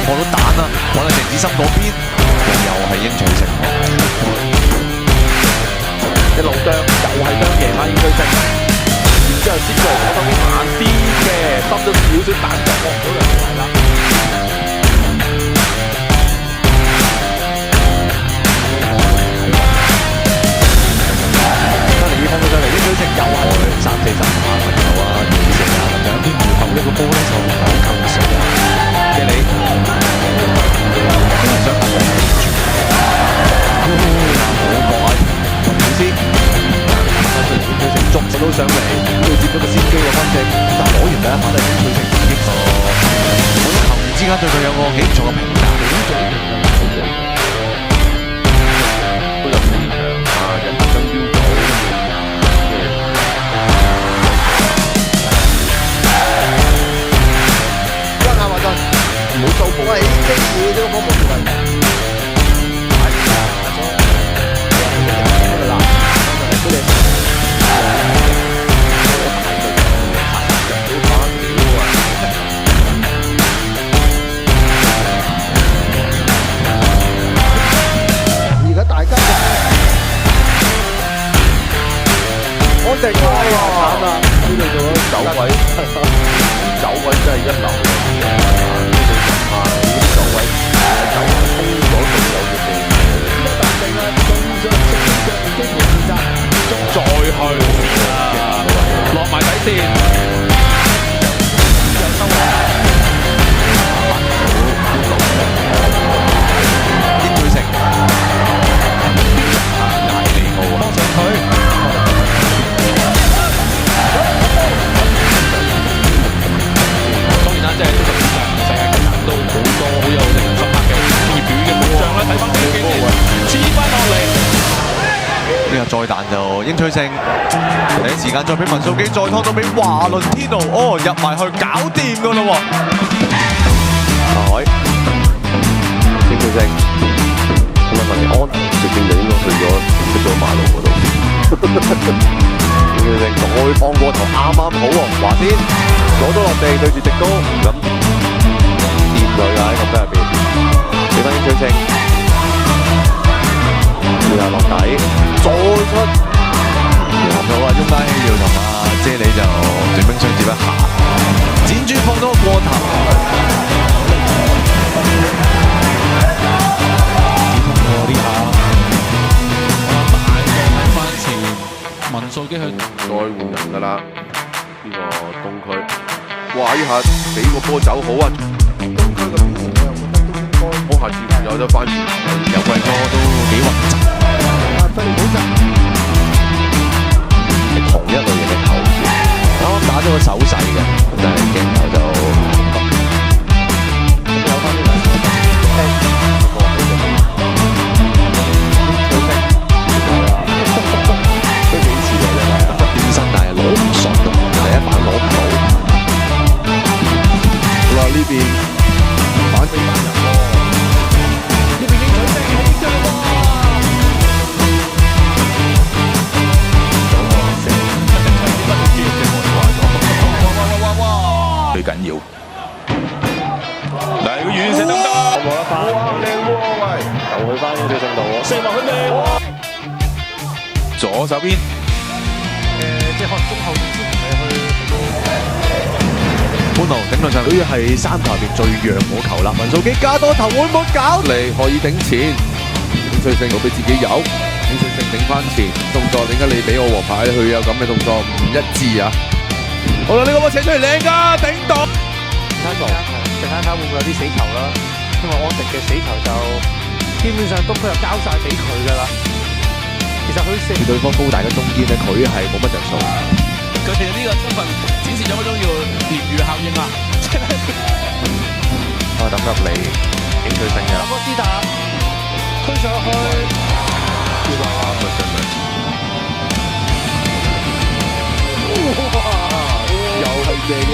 破到蛋啦，揾到鄭子深嗰邊，又係英取勝，一路啄，又係啄贏下英取勝，然之後先過嚟攞翻啲慢啲嘅，深咗少少蛋就惡咗兩條啦。翻嚟要放到上嚟，英取勝又係3-4十下朋友啊，英取勝啊咁樣，啲回後呢個波咧就好近水啊！嘅你，想行嘅好搏啊！老師，英取勝捉到上嚟，都接咗個先機嘅分正，但攞完第一分係英取勝自己個，好多球員之間對佢有個幾唔錯嘅評價。都有市場啊，人爭標組。唔好收鋪。喂，機嘢都幫冇做人。而家大家安定啦，慘啦！呢度做咗走位，走位真係一流。再去落埋底線，英取勝大利奧啊，幫上佢。當然啦，即係足球比賽，世界球壇都好多好有令人深刻嘅專業表演嘅門將啦。睇翻呢幾年，黐翻落嚟。呢個再彈就英取勝，第一時間再俾文素基再拖到俾華倫天奴，哦入埋去搞掂㗎咯喎！海英取勝，咁啊文安直徑就應該出咗馬路嗰度。英取勝再放過頭啱啱好喎，華天左都落地對住直高，咁掂佢㗎喺禁區入邊，俾翻英取勝。落底，再出，好啊！雍拉希要同阿啫喱就短兵相接一下，輾轉放多個過頭，只通過呢下，大個喺翻前，文素基去再換人㗎啦！呢個東區，哇！呢下俾個波走好啊！東區嘅表現我又覺得都應該，我下次有得翻轉頭，有季初都幾穩陣。係同一類型嘅球員，啱啱打咗個手勢嘅，但係鏡頭就有翻呢兩個都幾似嘅真係，變身但係攞唔順，第一板攞唔到。好啦，呢邊反四班人喎，呢邊英取勝起咗喎。最緊要，嗱，佢遠射得唔得？冇得翻，靚喎喂！又去翻英取勝度喎，射落去靚。左手邊，即係可能中後段先同你去。潘奴頂到上嚟，佢係三球入邊最弱嗰球啦。文素基加多頭會唔會搞嚟？可以頂前，英取勝攞俾自己有，英取勝頂翻前動作，點解你俾我黃牌？佢有咁嘅動作唔一致啊！好啦，呢個波扯出嚟靚㗎，頂到。陣間睇會唔會有啲死球啦？因為安迪嘅死球就基本上東區又交晒俾佢㗎啦。其實佢射對方高大嘅中堅咧，佢係冇乜着數。佢哋呢個充分展示咗嗰種叫鯰魚效應啊！等入嚟影佢勝啊！個斯達推上去，又係射個